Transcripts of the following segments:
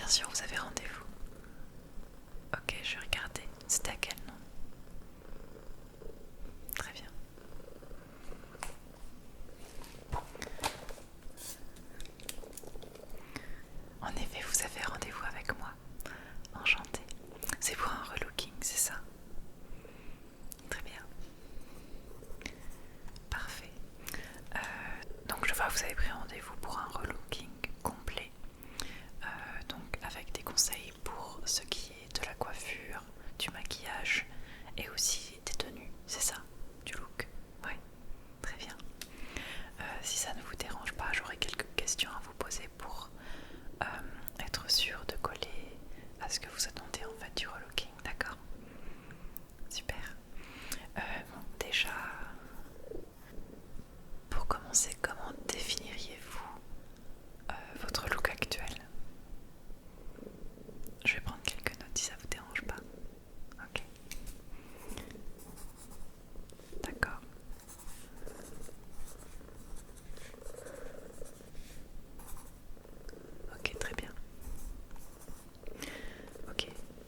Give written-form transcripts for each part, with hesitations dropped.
sûr, vous avez rendez-vous. Ok, je vais regarder. C'était à quel nom? Très bien. En effet, vous avez rendez-vous avec moi. Enchantée. C'est pour un relooking, c'est ça? Très bien. Parfait. Donc je vois que vous avez pris rendez-vous pour un relooking complet. Donc avec des conseils pour ce qui est de la coiffure, du maquillage et aussi des tenues, c'est ça? Du look? Oui, très bien. Si ça ne vous dérange pas, j'aurais quelques questions à vous poser pour être sûr de coller à ce que vous attendez en fait du relooking, d'accord? Super. Bon, déjà, pour commencer, comment définiriez-vous votre look actuel? Je vais prendre quelques notes si ça vous dérange pas. Ok. D'accord. Ok, très bien. Ok.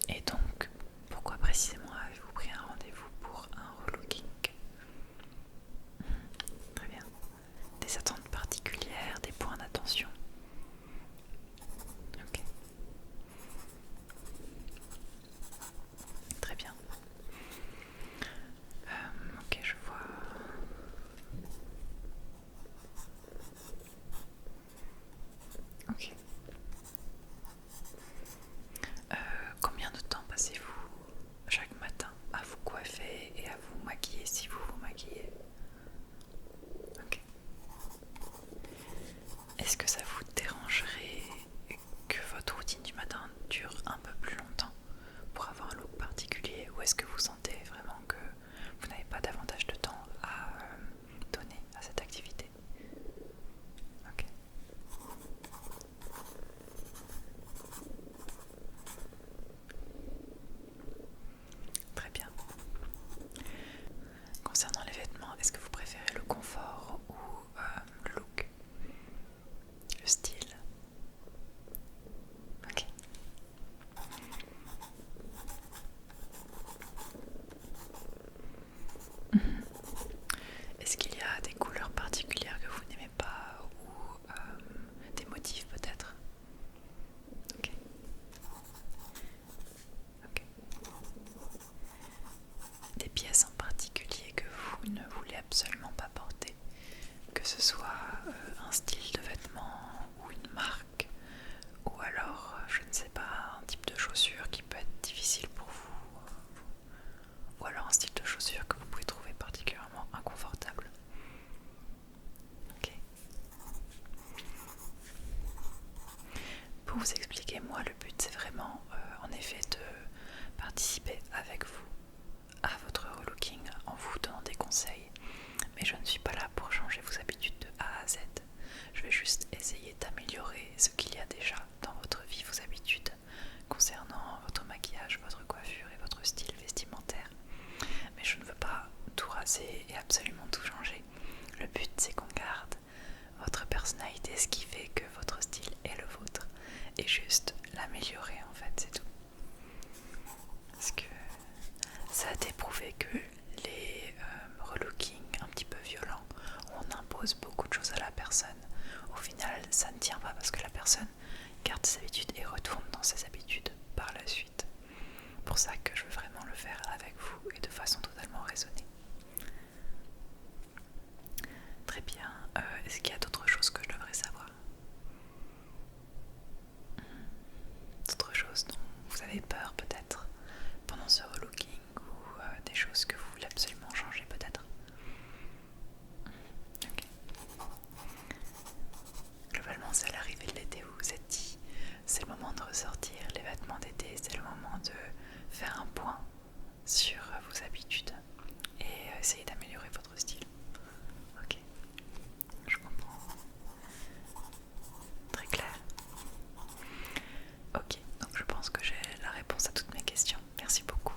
Et donc, pourquoi précisément avez-vous pris un rendez-vous pour un relooking? Très bien. Des attentes particulières, des points d'attention? Ok. Très bien. Ok, je vois. Ok. Combien de temps passez-vous chaque matin à vous coiffer et à vous maquiller si vous vous maquillez? Ok. Est-ce que ça vous dérangerait que votre routine du matin dure un peu plus longtemps pour avoir un look particulier, ou est-ce que vous sentez vraiment que vous n'avez pas davantage de temps à donner à cette activité? Ok. Très bien. Concernant les vêtements, est-ce que vous préférez le confort ou le look, le style? Ok. Mhm. Est-ce qu'il y a des couleurs particulières que vous n'aimez pas, ou des motifs peut-être? Ok. Ok. Des pièces en particulier que vous ne voulez absolument pas porter, que ce soit un style de vêtement ou une marque, ou alors, je ne sais pas, un type de chaussure qui peut être difficile pour vous, ou alors un style de chaussure que vous pouvez trouver particulièrement inconfortable. Ok. Pour vous expliquer, moi, le but c'est vraiment en effet de participer avec vous à votre relooking en vous donnant des conseils, mais je ne suis pas là pour changer vos habitudes de A à Z. Je vais juste essayer d'améliorer ce qu'il y a déjà dans votre vie, vos habitudes concernant votre maquillage, votre coiffure et votre style vestimentaire. Mais je ne veux pas tout raser et absolument tout changer. Le but c'est qu'on garde votre personnalité, ce qui fait que votre style est le vôtre, et juste l'améliorer en fait, c'est tout. Parce que ça a été prouvé que les relookings un petit peu violents, où on impose beaucoup de choses à la personne, au final ça ne tient pas parce que la personne garde ses habitudes et retourne dans ses habitudes par la suite. C'est pour ça que je veux vraiment le faire avec vous et de façon totalement raisonnée. Très bien. Est-ce qu'il y a d'autres choses que je devrais savoir? D'autres choses dont vous avez peur peut-être pendant ce relooking, ou des choses que vous voulez absolument changer peut-être? Ok. Globalement, c'est l'arrivée de l'été, vous vous êtes dit c'est le moment de ressortir les vêtements d'été, c'est le moment de faire un point sur vos habitudes et essayer d'améliorer votre style. Ok, je comprends. Très clair. Ok, donc je pense que j'ai la réponse à toutes mes questions. Merci beaucoup.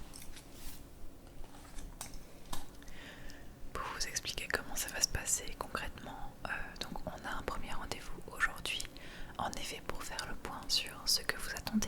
Pour vous expliquer comment ça va se passer concrètement, donc on a un premier rendez-vous aujourd'hui, en effet pour faire le point sur ce que vous attendez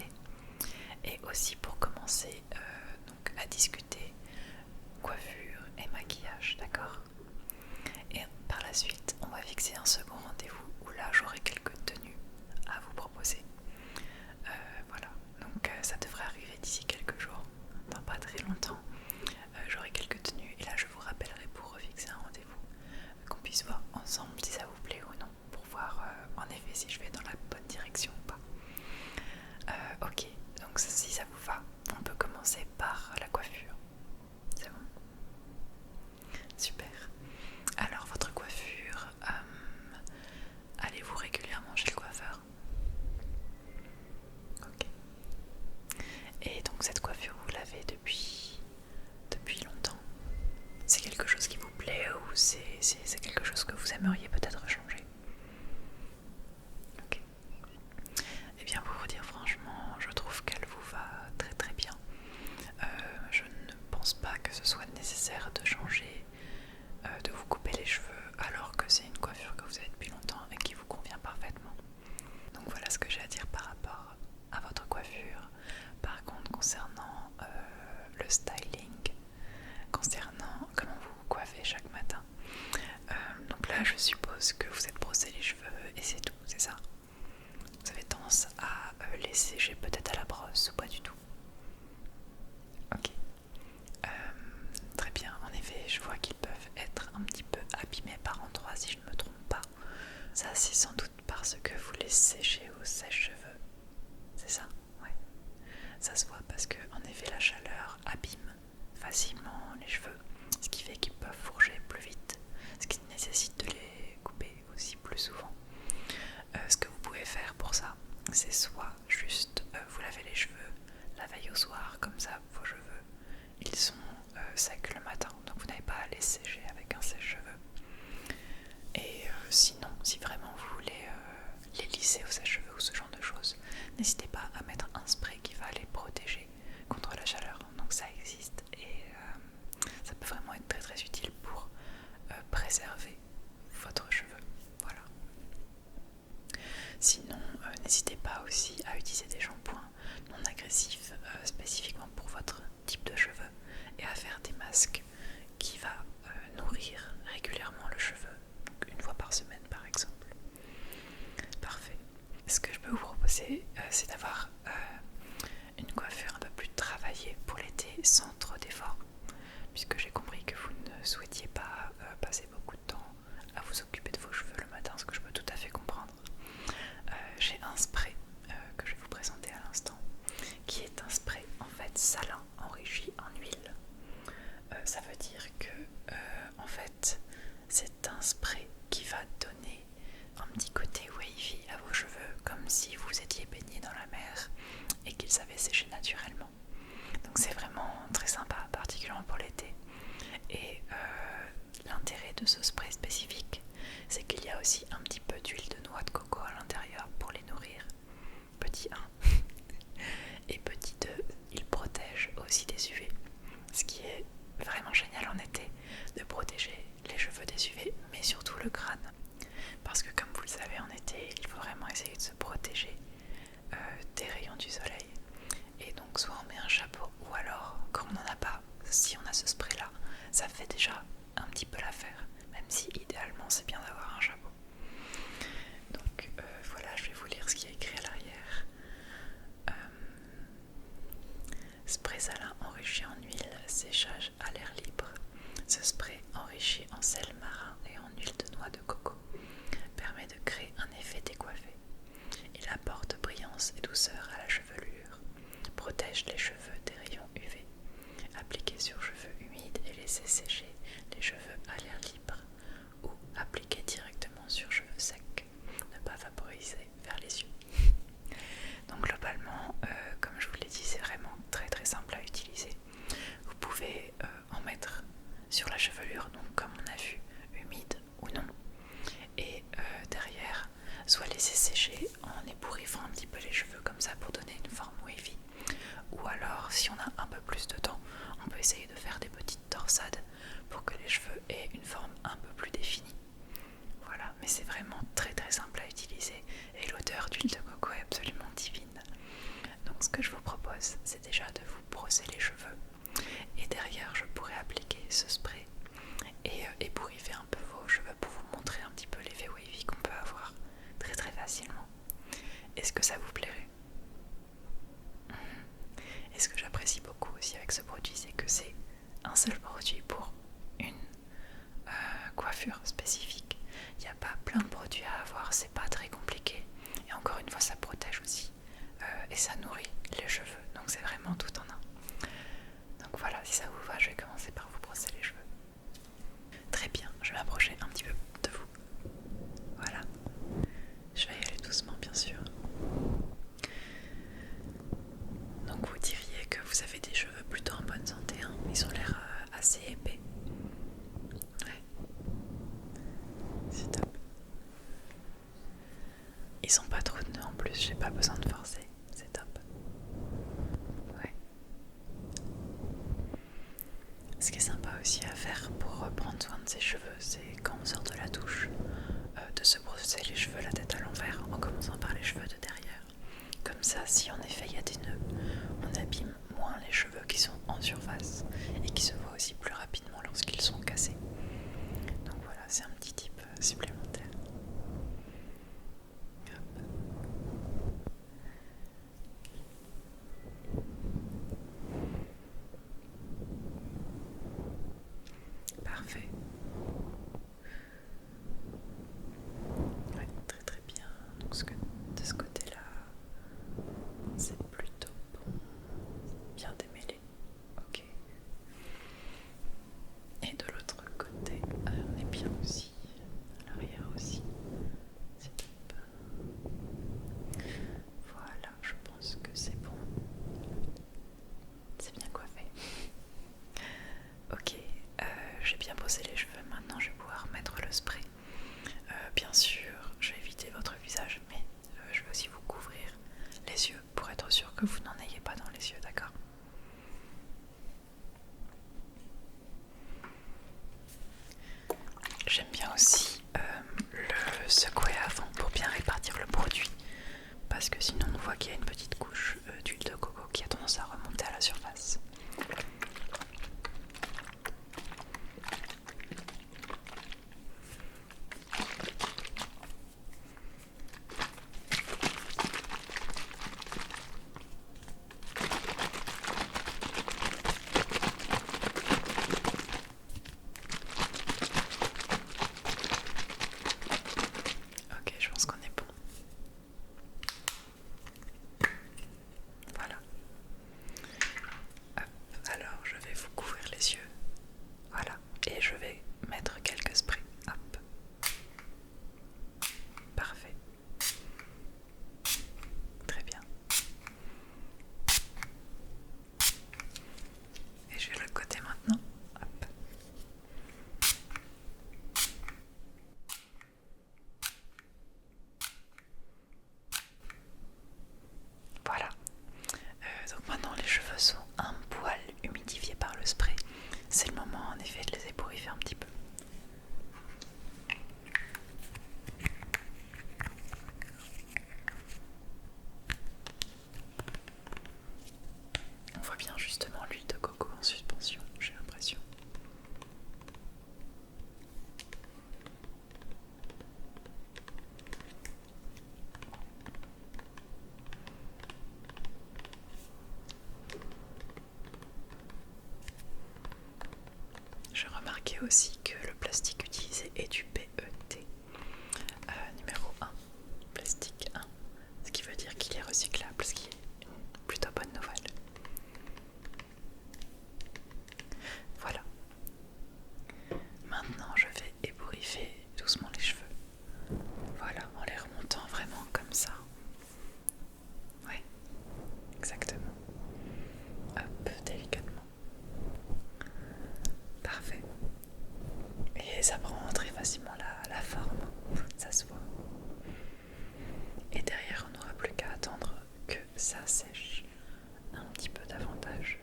protéger peut-être à la brosse ou pas du tout? Ok. Très bien, en effet, je vois qu'ils peuvent être un petit peu abîmés par endroits si je ne me trompe pas. Ça, c'est sans doute parce que vous les séchez au sèche-cheveux. C'est ça? Ouais. Ça se voit parce que, en effet, la chaleur abîme facilement les cheveux, ce qui fait qu'ils peuvent fourcher plus vite, ce qui nécessite de les couper aussi plus souvent. Ce que vous pouvez faire pour ça, c'est soit juste vous lavez les cheveux la veille au soir, comme ça vos cheveux ils sont secs le matin, donc vous n'avez pas à les sécher avec un sèche-cheveux. Et sinon, si vraiment vous voulez les lisser au sèche-cheveux ou ce genre de choses, n'hésitez pas à mettre un spray qui va les protéger contre la chaleur. Donc ça existe et ça peut vraiment être très très utile pour préserver votre cheveu. Voilà. Sinon, n'hésitez pas aussi à utiliser des shampoings non agressifs spécifiquement pour votre type de cheveux et à faire des masques qui va nourrir régulièrement le cheveu, donc une fois par semaine par exemple. Parfait. Ce que je peux vous proposer, c'est d'avoir une coiffure un peu plus travaillée pour l'été sans trop d'efforts, puisque j'ai compris que vous ne souhaitiez pas passer beaucoup de temps à vous occuper de vos cheveux le matin, ce que je peux tout à fait comprendre. J'ai un spray que je vais vous présenter à l'instant, qui est un spray en fait salin enrichi en huile. Ça veut dire que en fait c'est un spray qui va donner un petit côté wavy à vos cheveux, comme si vous étiez baigné dans la mer et qu'ils avaient séché naturellement. Donc c'est vraiment très sympa, particulièrement pour l'été. Et l'intérêt de ce spray spécifique, c'est qu'il y a aussi un petit peu d'huile de noix de coco à l'intérieur pour les nourrir. Petit 1. Et petit 2, il protège aussi des UV. Ce qui est vraiment génial en été, de protéger les cheveux des UV, mais surtout le crâne. Parce que comme vous le savez, en été, il faut vraiment essayer de se protéger des rayons du soleil. Et donc soit on met un chapeau, ou alors quand on n'en a pas, si on a ce spray là, ça fait déjà un petit peu l'affaire, même si idéalement c'est bien d'avoir un chapeau. Donc voilà, je vais vous lire ce qui est écrit à l'arrière. Spray salin enrichi en huile, séchage à l'air libre. Ce spray enrichi en sel marin et en huile de noix de coco permet de créer un effet décoiffé. Il apporte brillance et douceur à la chevelure, protège les cheveux des rayons UV, appliquer sur cheveux humides et laisser sécher les cheveux à l'air libre, ou appliquer directement sur cheveux secs, ne pas vaporiser vers les yeux. Donc globalement, comme je vous l'ai dit, c'est vraiment très très simple à utiliser. Vous pouvez en mettre sur la chevelure, donc comme on a vu, humide ou non, et derrière, soit laisser sécher en ébouriffant un petit peu les cheveux comme ça pour donner une forme wavy, ou alors si on a un peu plus de temps, on peut essayer de faire des petites torsades pour que les cheveux aient une forme un peu plus définie. Voilà, mais c'est vraiment très très simple à utiliser et l'odeur d'huile de coco est absolument divine. Donc ce que je vous propose, c'est déjà de vous brosser les cheveux et derrière je pourrais appliquer ce spray et ébouriffer un peu vos cheveux pour vous montrer un petit peu l'effet wavy qu'on peut avoir très très facilement. Est-ce que ça vous plairait? Et ce que j'apprécie beaucoup aussi avec ce produit, c'est que c'est un seul produit pour une coiffure spécifique. Il n'y a pas plein de produits à avoir, c'est pas très compliqué. Et encore une fois, ça protège aussi et ça nourrit les cheveux. Donc c'est vraiment tout en un. Donc voilà, si ça vous va, je vais commencer par vous brosser les cheveux. Très bien, je vais m'approcher un petit peu de vous. Voilà. Je vais y aller doucement, bien sûr. Donc vous diriez que vous avez des cheveux plutôt en bonne santé, hein. Ils ont l'air assez épais. Ouais. C'est top. Ils sont pas trop de nœuds en plus, j'ai pas besoin de forcer. C'est top. Ouais. Ce qui est sympa aussi à faire pour prendre soin de ses cheveux, c'est quand on sort de la douche, de se brosser les cheveux la tête à l'envers en commençant par les cheveux de derrière. Comme ça, si en effet il y a des nœuds, on abîme moins les cheveux qui sont en surface et qui se voient aussi plus rapidement lorsqu'ils sont cassés. Donc voilà, c'est un petit tip supplémentaire. Hop. être sûr que vous n'en ayez pas dans les yeux, d'accord? J'aime bien aussi le secouer avant pour bien répartir le produit, parce que sinon on voit qu'il y a une petite couche d'huile de coco qui a tendance à remonter à la surface. Ok, je pense qu'on est bon. Voilà. Hop. Alors, je vais vous couvrir les yeux. Voilà. Et je vais mettre quelques sprays. Hop. Parfait. Très bien. Et je vais le côté maintenant. Hop. Voilà. Donc maintenant les cheveux sont un poil humidifiés par le spray. C'est le moment en effet de les ébouriffer un petit peu. On voit bien justement l'huile de coco en suspension, j'ai l'impression. J'ai remarqué aussi que le plastique utilisé est du PET numéro 1, plastique 1, ce qui veut dire qu'il est recyclable, ce qui est une plutôt bonne nouvelle. Voilà. Maintenant je vais ébouriffer doucement les cheveux. Voilà, en les remontant vraiment comme ça. Ouais, exactement. Hop, délicatement. Parfait. Et ça prend très facilement la forme, ça se voit. Et derrière, on n'aura plus qu'à attendre que ça sèche un petit peu davantage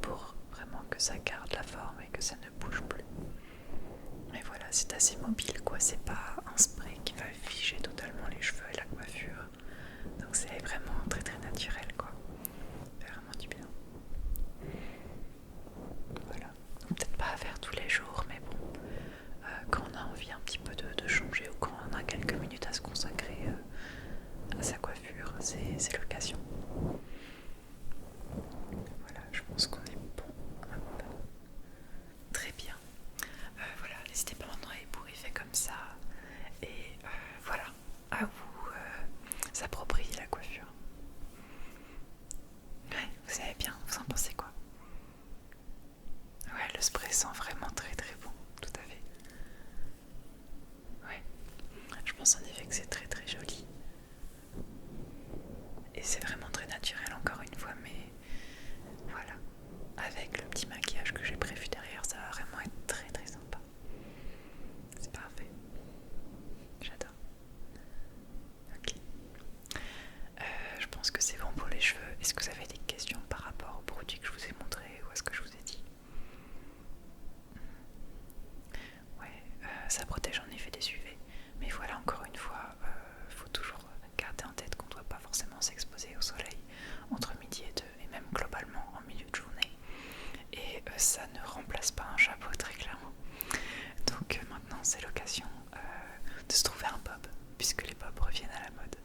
pour vraiment que ça garde la forme et que ça ne bouge plus. Mais voilà, c'est assez mobile quoi, c'est pas un spray qui va figer totalement les cheveux et la coiffure. Donc c'est vraiment très très naturel quoi. C'est vraiment du bien. Voilà. Donc peut-être pas à faire tous les jours, mais bon, quand on a envie un petit peu de changer ou quand on a quelques minutes à se consacrer à sa coiffure, c'est l'occasion. Voilà, je pense qu'on est bon. Hop. Très bien. Voilà, n'hésitez pas maintenant à ébouriffer comme ça. Et voilà, à vous s'approprier la coiffure. Ouais, vous savez bien, vous en pensez quoi? Ouais, le spray sent vraiment très très bon, tout à fait. Ouais, je pense en effet que c'est très très joli. Et c'est vraiment très naturel encore une fois, mais voilà. Avec le petit maquillage que j'ai prévu derrière, ça va vraiment être très très sympa. C'est parfait. J'adore. Ok. Je pense que c'est bon pour les cheveux. Est-ce que vous avez des questions par rapport au produit que je vous ai montré ou à ce que je vous ai dit? Ouais, ça protège en effet des UV. Mais voilà, encore une fois, faut toujours garder en tête qu'on ne doit pas forcément s'exposer au soleil entre midi et 2, et même globalement en milieu de journée. Et ça ne remplace pas un chapeau très clairement. Donc maintenant c'est l'occasion de se trouver un bob, puisque les bobs reviennent à la mode,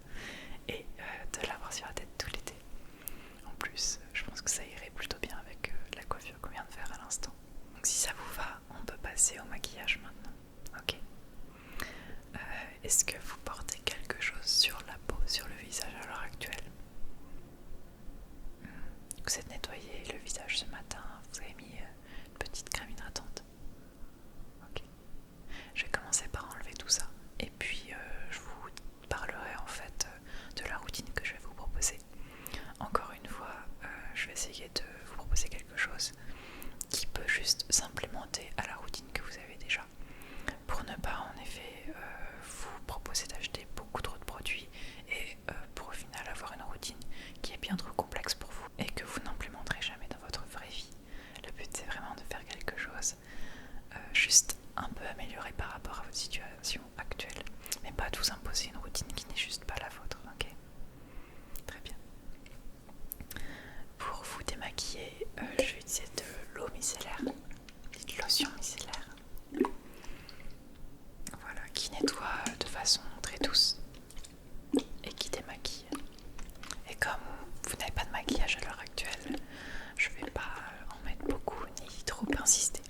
et de l'avoir sur la tête tout l'été. En plus, je pense que ça irait plutôt bien avec la coiffure qu'on vient de faire à l'instant. Donc si ça vous va, on peut passer au maquillage maintenant. Ok. Est-ce que vous portez quelque chose sur la peau, sur le visage à l'heure actuelle? Vous êtes nettoyé le visage ce matin, vous avez mis une petite crème hydratante. Ok. Je vais commencer par enlever tout ça. Et puis je vous parlerai en fait de la routine que je vais vous proposer. Encore une fois, je vais essayer de vous proposer quelque chose qui peut juste s'implémenter à la routine que vous avez déjà. Pour ne pas en effet vous proposer d'acheter beaucoup trop de produits et pour au final avoir une routine qui est bien trop actuelle, je vais pas en mettre beaucoup ni trop insister.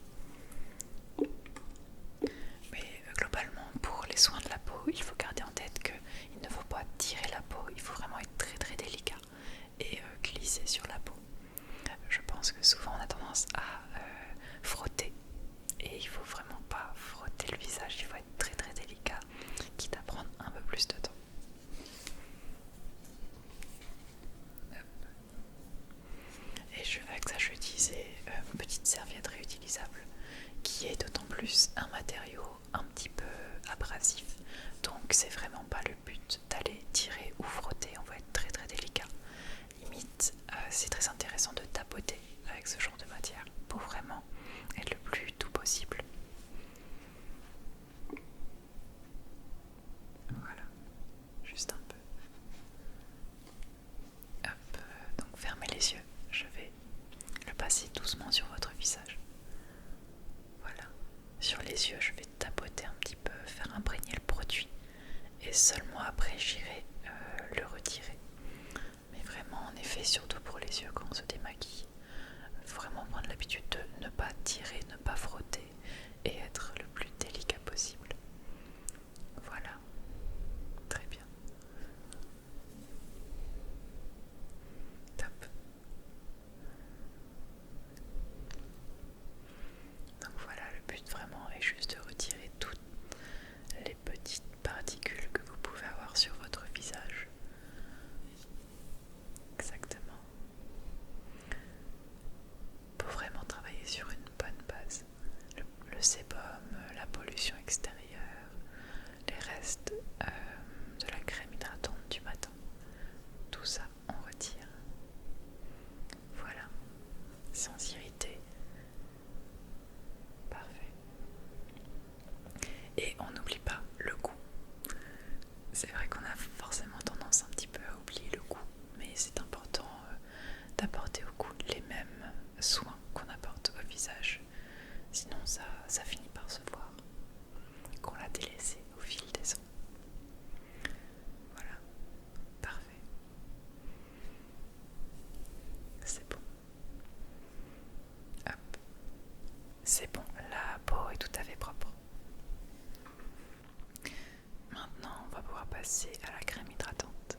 Mais globalement, pour les soins de la peau, il faut garder en tête qu'il ne faut pas tirer la peau, il faut vraiment être très très délicat et glisser sur la peau. Je pense que souvent on a tendance à frotter et il faut vraiment pas frotter le visage, il faut être très très délicat, quitte à prendre un peu plus de temps. Et avec ça je utilisais une petite serviette réutilisable qui est d'autant plus un matériau un petit peu abrasif, donc c'est vraiment pas le but d'aller tirer ou frotter, on va être très très délicat. Limite c'est très intéressant de tapoter avec ce genre de matière pour vraiment être le plus doux possible. Voilà, juste un peu. Hop, donc fermez les yeux, je vais le passer doucement sur votre visage. Voilà, sur les yeux je vais tapoter un petit peu, faire imprégner le produit et seulement après j'irai le retirer. Mais vraiment en effet, surtout pour les yeux quand on se démaquille, il faut vraiment prendre l'habitude de ne pas tirer, ne pas frotter et être le plus délicat possible. Voilà, très bien. Top. Donc voilà, le but vraiment est juste de retirer toutes les petites particules que vous pouvez avoir sur votre visage. Exactement. Pour vraiment travailler sur une bonne base. Le sébum, la pollution extérieure, les restes de la crème hydratante du matin. Tout ça, on retire. Voilà, sans irriter. Parfait. Et on n'oublie pas le goût. C'est vrai qu'on a forcément tendance un petit peu à oublier le goût, mais c'est important d'apporter au cou les mêmes soins qu'on apporte au visage. Sinon ça finit par se voir qu'on l'a délaissé au fil des ans. Voilà, parfait. C'est bon. Hop. C'est bon, la peau est tout à fait propre. Maintenant, on va pouvoir passer à la crème hydratante.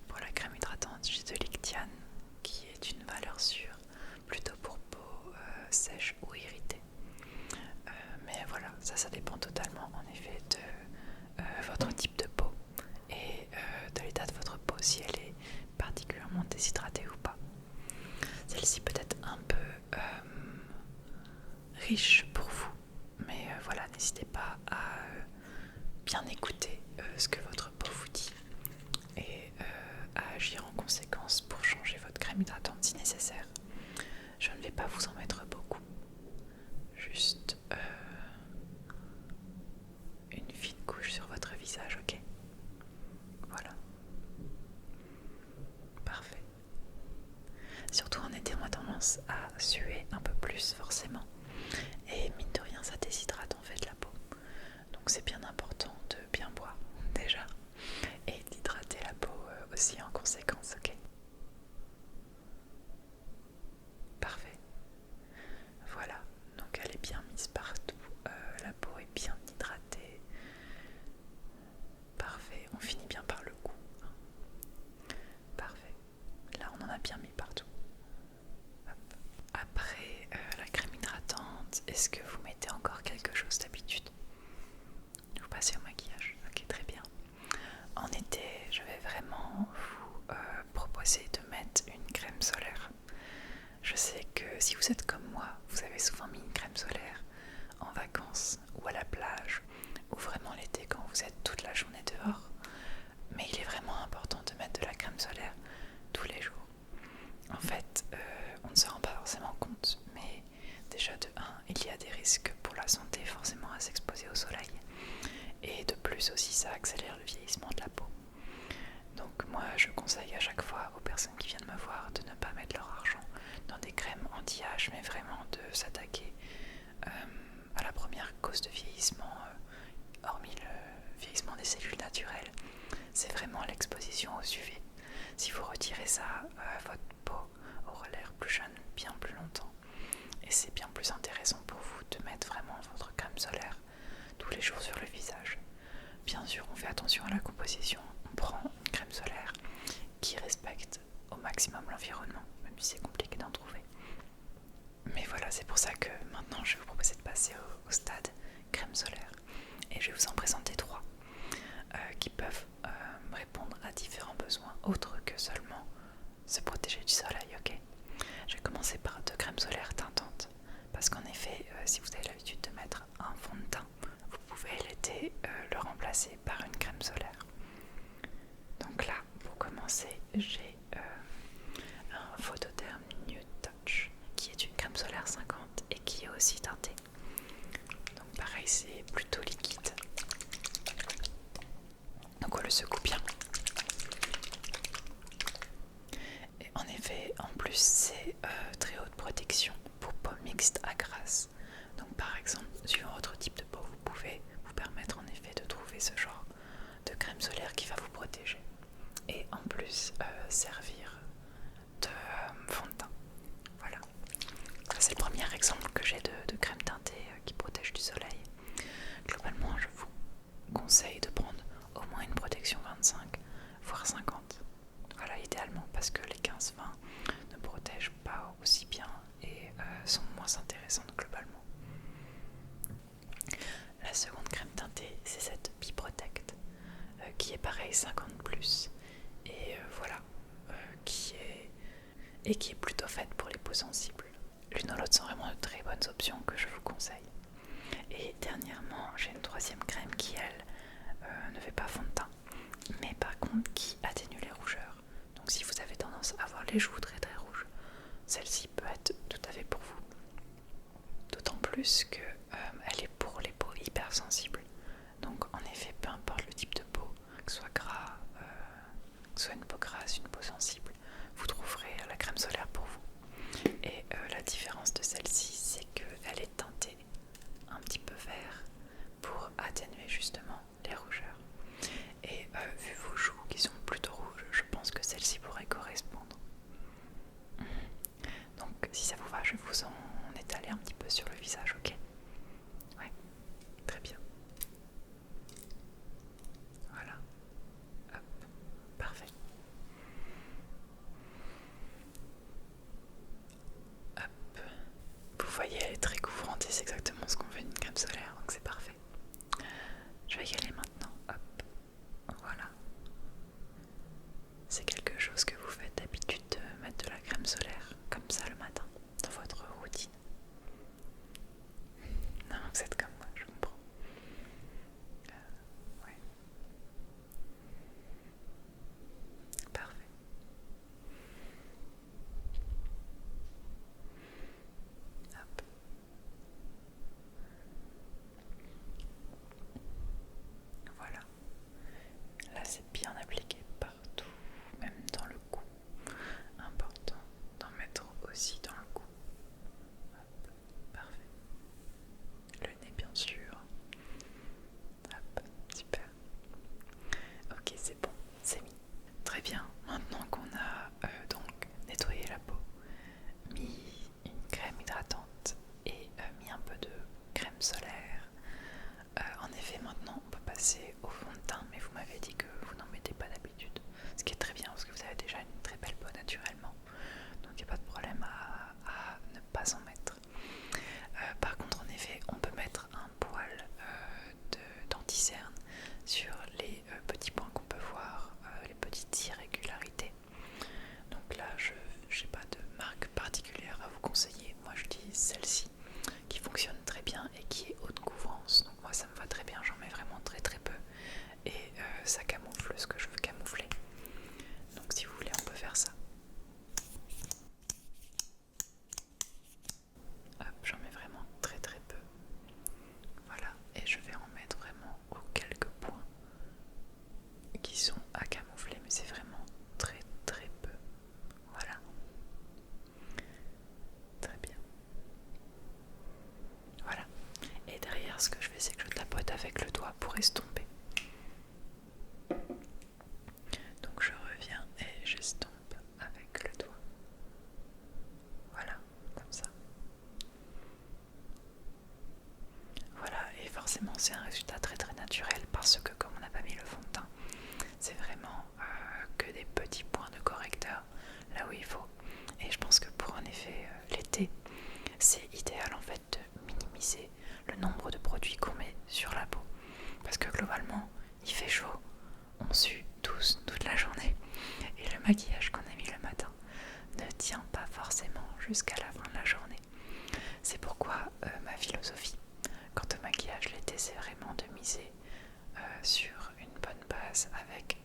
Pour la crème hydratante, j'ai de l'Ictiane, qui est une valeur sûre, plutôt pour peau sèche ou irritée. Mais voilà, ça dépend totalement en effet de votre type de peau et de l'état de votre peau, si elle est particulièrement déshydratée ou pas. Celle-ci peut être un peu riche pour vous, mais voilà, n'hésitez pas à bien écouter ce que votre peau vous dit et à agir en conséquence pour changer votre crème hydratante si nécessaire. Je ne vais pas vous en mettre beaucoup, juste une fine couche sur votre visage, ok? Voilà. Parfait. Surtout en été, on a tendance à suer un peu plus forcément. Et mine de rien, ça déshydrate en fait la peau. Donc c'est bien important de bien boire déjà et d'hydrater la peau aussi en conséquence, ok? Parfait. Voilà, donc elle est bien mise partout, la peau est bien hydratée. Parfait, on finit bien par le cou. Parfait, là on en a bien mis partout. Hop. Après la crème hydratante, est-ce que vous mettez encore quelque chose d'habitude? Vous passez au maquillage, ok, très bien. En été, je vais vraiment vous proposer de mettre une crème solaire. Je sais que si vous êtes comme moi, vous avez souvent mis une crème solaire en vacances ou à la plage ou vraiment l'été quand vous êtes toute la journée dehors. Mais il est vraiment important de mettre de la crème solaire tous les jours. En fait, on ne se rend pas forcément compte, mais déjà de 1, il y a des risques pour la santé forcément à s'exposer au soleil. Et de plus aussi, ça accélère le vieillissement de la peau. Donc moi, je conseille à chaque fois aux personnes qui viennent me voir de ne pas mettre leur argent dans des crèmes anti-âge, mais vraiment de s'attaquer à la première cause de vieillissement, hormis le vieillissement des cellules naturelles. C'est vraiment l'exposition aux UV. Si vous retirez ça, votre peau protéger du soleil, ok? Je vais commencer par 2 crèmes solaires teintantes. Parce qu'en effet, si vous avez l'habitude de mettre un fond de teint, vous pouvez l'été le remplacer par une crème solaire. Donc là, pour commencer, j'ai un Photoderm Nude Touch qui est une crème solaire 50 et qui est aussi teintée. Donc pareil, c'est plutôt liquide. Donc on le secoue bien. Et en effet, en plus, c'est très haute protection pour peau mixte à grasse. Donc par exemple, suivant votre type de peau, vous pouvez vous permettre en effet de trouver ce genre de crème solaire qui va vous protéger. Et en plus, servir de fond de teint. Voilà. C'est le premier exemple que j'ai de crème teintée qui protège du soleil. Globalement, je vous conseille de prendre au moins une protection 25, voire 50. Voilà, idéalement, parce que les 15-20 ne protègent pas aussi bien et sont moins intéressantes globalement. La seconde crème teintée, c'est cette Biprotect, qui est pareil 50+, et voilà, qui est plutôt faite pour les peaux sensibles. L'une ou l'autre sont vraiment de très bonnes options que je vous conseille. Et dernièrement, j'ai une troisième crème qui, elle, ne fait pas fond de teint, mais par contre qui atténue les rougeurs. Donc si vous avez tendance à avoir les joues très très rouges, celle-ci peut être tout à fait pour vous. D'autant plus que elle est pour les peaux hypersensibles. Donc en effet, peu importe le type de peau, que ce soit gras, que ce soit une peau grasse, une peau sensible, vous trouverez la crème solaire pour vous. Et la différence de celle-ci, c'est qu'elle est teintée un petit peu vert pour atténuer justement les rougeurs. Et vu vos joues qui sont plutôt rouges, je pense que celle-ci pourrait correspondre. Donc si ça vous va, je vais vous en étaler un petit peu sur le visage, ok? Ouais, très bien. Voilà. Hop, parfait. Hop. Vous voyez, elle est très couvrante et c'est exactement ce qu'on veut d'une crème solaire, donc c'est parfait. Je vais y aller maintenant. Hop. Voilà. C'est quelque chose que vous faites d'habitude de mettre de la crème solaire comme ça le matin dans votre routine? Non, vous êtes comme moi, je comprends. Ouais. Parfait. Hop. jusqu'à la fin de la journée. C'est pourquoi ma philosophie quant au maquillage l'été, c'est vraiment de miser sur une bonne base avec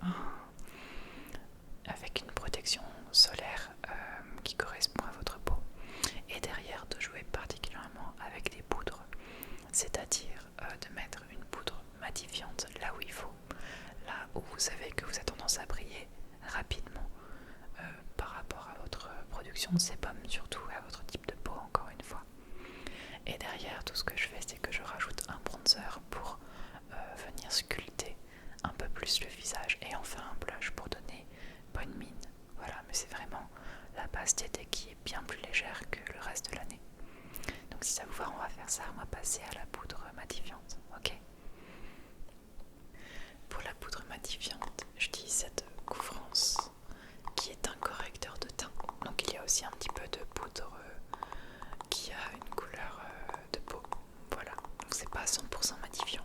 une protection solaire qui correspond à votre peau, et derrière de jouer particulièrement avec des poudres, c'est-à-dire de mettre une poudre matifiante là où il faut, là où vous savez que vous avez tendance à briller rapidement par rapport à votre production de sébum, surtout à votre type de peau, encore une fois. Et derrière, tout ce que je fais, c'est que je rajoute un bronzer pour venir sculpter un peu plus le visage, et enfin un blush pour donner bonne mine. Voilà, mais c'est vraiment la base d'été qui est bien plus légère que le reste de l'année. Donc si ça vous va, on va faire ça, on va passer à la poudre matifiante, ok? Pour la poudre matifiante, j'utilise cette Couvrance qui est un correcteur de teint. Donc il y a aussi un petit peu de poudre qui a une couleur de peau. Voilà, donc c'est pas 100% matifiant.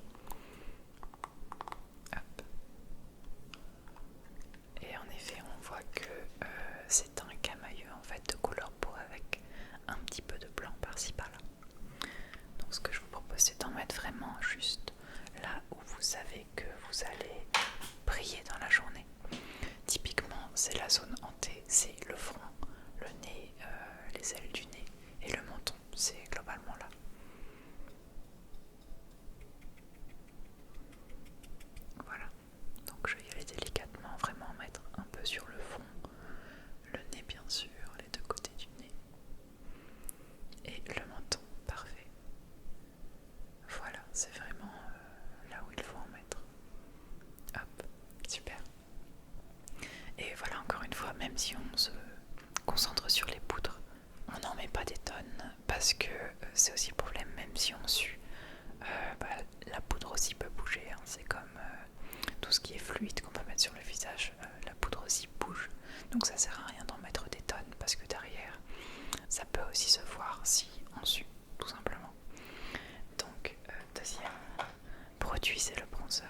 Hop. Et en effet, on voit que c'est un camailleux en fait de couleur peau avec un petit peu de blanc par-ci par-là. Donc ce que je vous propose, c'est d'en mettre vraiment juste là où vous savez que vous allez briller dans la journée. Typiquement, c'est la zone hantée, c'est le front, le nez, les ailes du nez et le menton, c'est globalement là. Voilà, donc je vais y aller délicatement, vraiment mettre un peu sur le front, le nez bien sûr, les deux côtés du nez et le menton, parfait. Voilà, c'est vraiment là où il faut en mettre. Hop, super. Et voilà, encore une fois, même si on se concentre sur les poudres, on n'en met pas des tonnes parce que c'est aussi le problème, même si on sue, la poudre aussi peut bouger, hein. C'est comme tout ce qui est fluide qu'on peut mettre sur le visage, la poudre aussi bouge. Donc ça sert à rien d'en mettre des tonnes parce que derrière, ça peut aussi se voir si on sue, tout simplement. Donc deuxième produit, c'est le bronzer.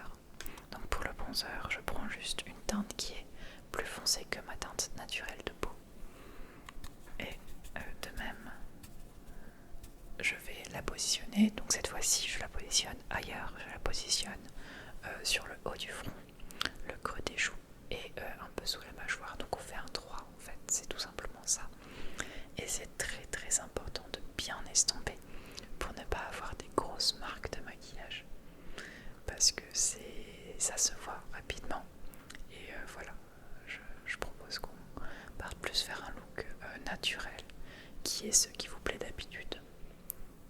Donc pour le bronzer, je prends juste une teinte qui est plus foncée que ma teinte naturelle de peau. Et de même, je vais la positionner. Donc cette fois-ci, je la positionne ailleurs. Je la positionne sur le haut du front, le creux des joues et un peu sous la mâchoire. Donc on fait un 3 en fait, c'est tout simplement ça. Et c'est très très important de bien estomper pour ne pas avoir des grosses marques de maquillage. Parce que ça se voit rapidement. Et voilà, je propose qu'on parte plus vers un look naturel, qui est ce qui vous plaît d'habitude,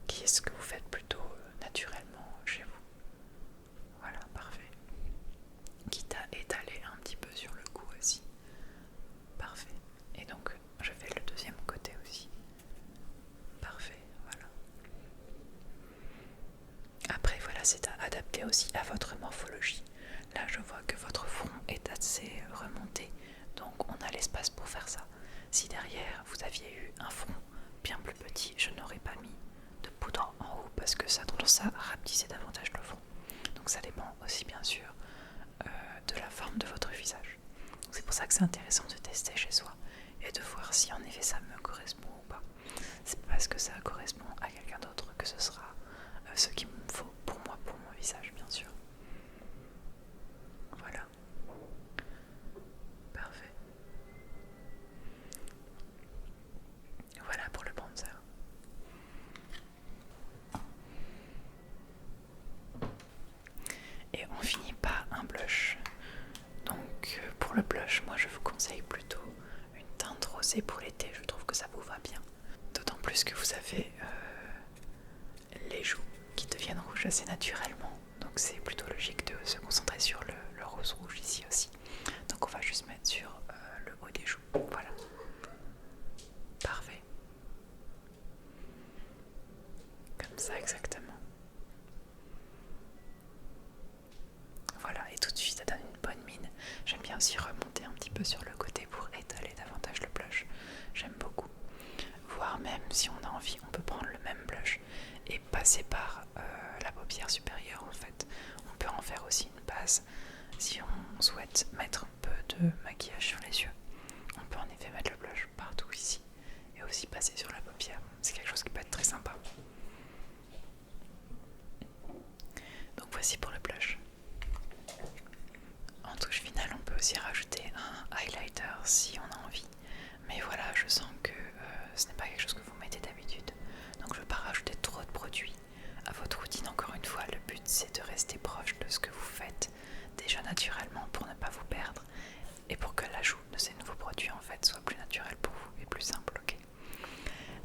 qui est ce que vous faites plutôt naturellement chez vous. Voilà, parfait. Quitte à étaler un petit peu sur le cou aussi. Parfait. Et donc, je fais le deuxième côté aussi. Parfait, voilà. Après, voilà, c'est à adapter aussi à votre morphologie. Là, je vois que votre front est assez remonté, donc on a l'espace pour faire ça. Si derrière, vous aviez eu un front bien plus petit, je n'aurais pas mis de poudre en haut parce que ça a tendance à rapetisser davantage le front. Donc ça dépend aussi bien sûr de la forme de votre visage. C'est pour ça que c'est intéressant de tester chez soi et de voir si en effet ça me correspond ou pas. C'est parce que ça correspond à quelqu'un d'autre que ce sera ce qu'il me faut pour moi, pour mon visage bien sûr. Voilà. Parfait. Voilà pour le bronzer. Et on finit par un blush. Donc pour le blush, moi je vous conseille plutôt une teinte rosée pour l'été. Je trouve que ça vous va bien. D'autant plus que vous avez les joues qui deviennent rouges assez naturellement. Donc c'est plutôt logique de se concentrer sur le rose rouge ici aussi. Donc on va juste mettre sur le haut des joues. Voilà. Parfait. Comme ça exactement. Voilà, et tout de suite ça donne une bonne mine. J'aime bien aussi remonter un petit peu sur le côté pour étaler davantage le blush. J'aime beaucoup. Voire même si on a envie, on peut prendre le même blush et passer par la paupière supérieure en fait. On peut en faire aussi une base si on souhaite mettre un peu de maquillage sur les yeux. On peut en effet mettre le blush partout ici et aussi passer sur la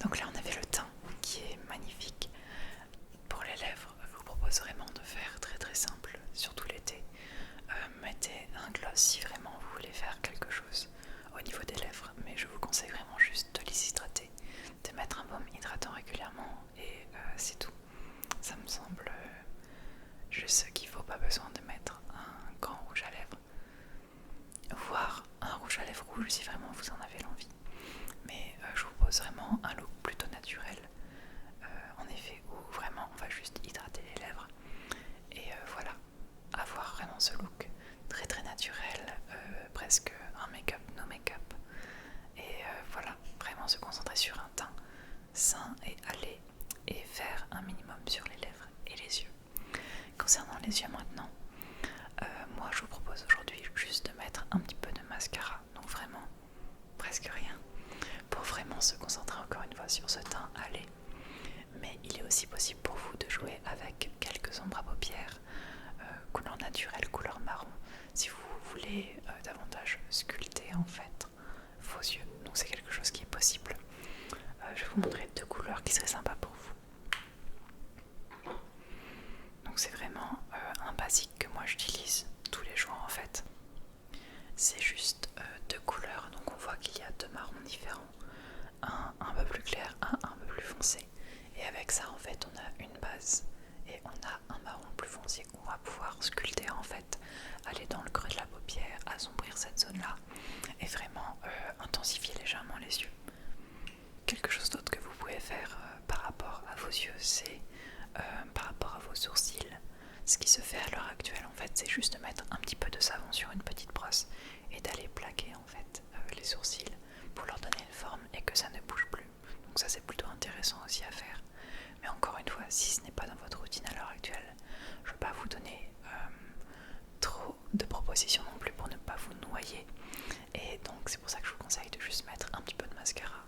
Donc là on avait le teint qui est magnifique. Pour les lèvres, je vous propose vraiment de faire très très simple, surtout l'été. Mettez un gloss si vraiment vous voulez faire quelque chose au niveau des lèvres, mais je vous conseille vraiment juste de les hydrater, de mettre un baume hydratant régulièrement et c'est tout. Ça me semble juste qu'il ne faut pas besoin de mettre un grand rouge à lèvres, voire un rouge à lèvres rouge si vraiment vous en avez l'envie. Mais je vous propose vraiment un look plutôt naturel, en effet, où vraiment on va juste hydrater les lèvres et voilà, avoir vraiment ce look très très naturel, presque un make-up, no make-up, et voilà, vraiment se concentrer sur un teint sain et allé et faire un minimum sur les lèvres et les yeux. Concernant les yeux maintenant, moi je vous propose aujourd'hui juste de mettre un petit peu de mascara, donc vraiment presque rien, pour vraiment se concentrer encore une fois sur ce teint allé. Mais il est aussi possible pour vous de jouer avec quelques ombres à paupières, couleur naturelle, couleur marron, si vous voulez davantage sculpter en fait vos yeux. Donc c'est quelque chose qui est possible. Je vais vous montrer deux couleurs qui seraient sympas pour vous. Donc c'est vraiment un basique que moi j'utilise tous les jours en fait. C'est juste deux couleurs, donc on voit qu'il y a deux marrons différents, un peu plus clair, un peu plus foncé. Et avec ça en fait on a une base et on a un marron plus foncé qu'on va pouvoir sculpter en fait, aller dans le creux de la paupière, assombrir cette zone là et vraiment intensifier légèrement les yeux. Quelque chose d'autre que vous pouvez faire par rapport à vos yeux, c'est par rapport à vos sourcils. Ce qui se fait à l'heure actuelle en fait, c'est juste de mettre un petit peu de savon sur une petite brosse et d'aller plaquer en fait les sourcils pour leur donner une forme et que ça ne bouge plus. Donc ça c'est plutôt intéressant aussi à faire. Mais encore une fois, si ce n'est pas dans votre routine à l'heure actuelle, je ne vais pas vous donner trop de propositions non plus pour ne pas vous noyer. Et donc c'est pour ça que je vous conseille de juste mettre un petit peu de mascara.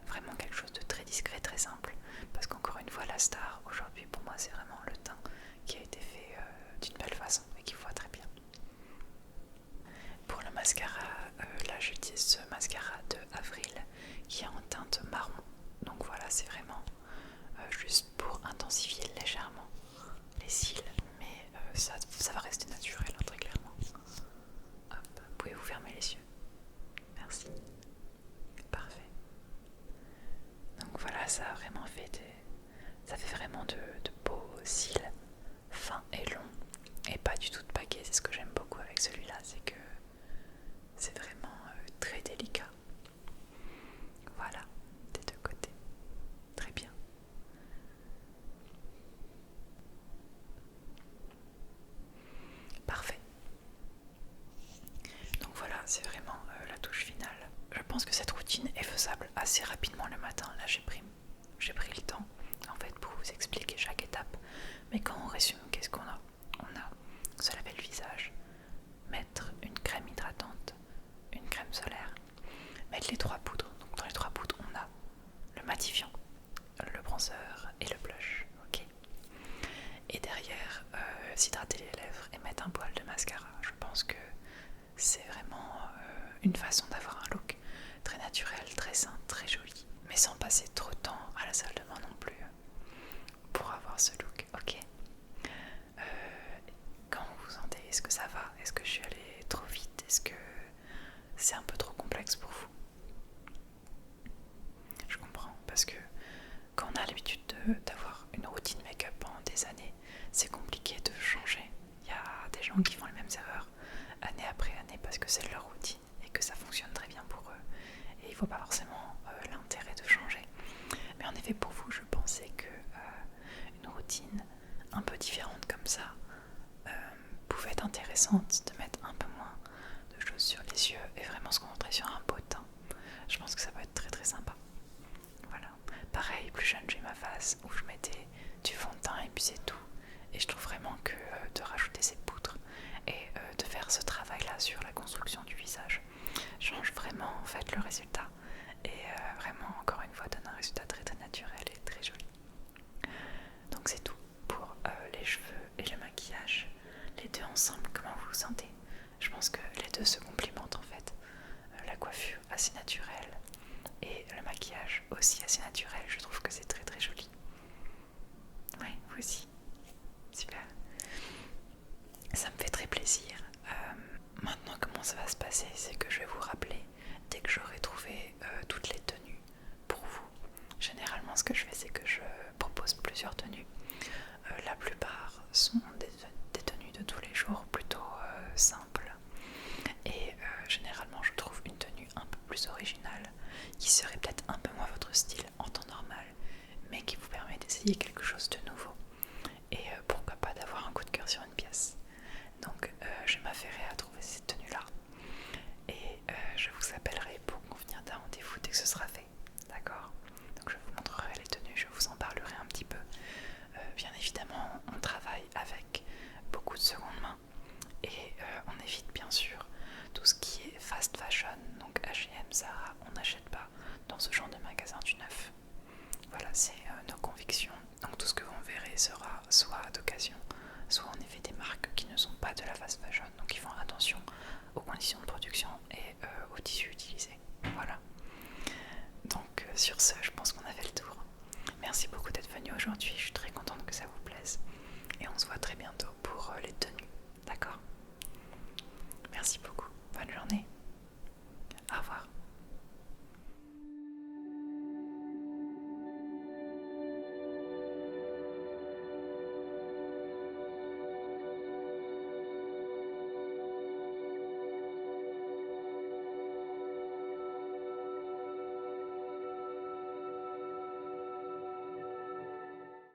Vraiment quelque chose de très discret, très simple. Parce qu'encore une fois, la star aujourd'hui pour moi c'est vraiment le teint qui a été fait d'une belle façon et qui voit très bien. Pour le mascara, là j'utilise ce mascara de Avril qui est en teinte marron. Donc voilà, c'est vraiment juste pour intensifier légèrement les cils, mais ça va rester naturel hein, très clairement. Hop, pouvez-vous fermer les yeux? Merci. Parfait. Donc voilà, ça a vraiment fait ça fait vraiment de beaux cils fins et longs et pas du tout de paquet. C'est ce que j'aime beaucoup avec celui-là, c'est que c'est vraiment très délicat. Voilà, des deux côtés. Très bien. Parfait. Donc voilà, c'est vraiment la touche finale. Je pense que cette routine est faisable assez rapidement le matin. Là, j'ai pris le temps en fait pour vous expliquer chaque étape. Mais quand on résume, qu'est-ce qu'on a? On a se laver le visage, mettre une crème hydratante, une crème solaire, mettre les trois poudres. Donc dans les trois poudres, on a le matifiant, le bronzer et le blush. Ok. Et derrière, s'hydrater les lèvres et mettre un poil de mascara. Je pense que c'est vraiment une façon d'avoir un look très naturel, très sain, très joli, mais sans passer trop de temps à la salle de bain non plus pour avoir ce look. Ok. Quand vous vous sentez, est-ce que ça va? Est-ce que je suis allée trop vite? Est-ce que c'est un peu trop complexe pour vous? Je comprends, parce que quand on a l'habitude d'avoir une routine make-up pendant des années, c'est compliqué de changer. Il y a des gens qui font les mêmes erreurs année après année parce que c'est leur routine et que ça fonctionne très bien pour eux. Et il ne faut pas forcément l'intérêt de changer. Mais en effet, pour vous, je pensais que une routine un peu différente comme ça pouvait être intéressante, de mettre un peu moins de choses sur les yeux et vraiment se concentrer sur un beau teint. Je pense que ça va être très très sympa. Voilà. Pareil, plus jeune, j'ai ma phase où je mettais du fond de teint et puis c'est tout. Et je trouve vraiment que de rajouter ces poudres et de faire ce travail-là sur la construction du visage change vraiment en fait le résultat. Et vraiment, encore une fois, donne un résultat très très naturel et très joli. Donc c'est tout pour les cheveux et le maquillage. Les deux ensemble, comment vous vous sentez? Je pense que les deux se complimentent en fait. La coiffure assez naturelle et le maquillage aussi assez naturel, votre style en temps normal, mais qui vous permet d'essayer quelque chose de nouveau. Et pourquoi pas d'avoir un coup de cœur sur une pièce. Donc je m'affairai à trouver cette tenue-là. Et je vous appellerai pour convenir d'un rendez-vous dès que ce sera fait. D'accord? Donc je vous montrerai les tenues, je vous en parlerai un petit peu. Bien évidemment, on travaille avec beaucoup de seconde main. Et on évite bien sûr tout ce qui est fast fashion, donc H&M, Zara, on n'achète pas dans ce genre de magasin du neuf. Voilà, c'est nos convictions. Donc tout ce que vous verrez sera soit d'occasion, soit en effet des marques qui ne sont pas de la fast fashion. Donc ils font attention aux conditions de production et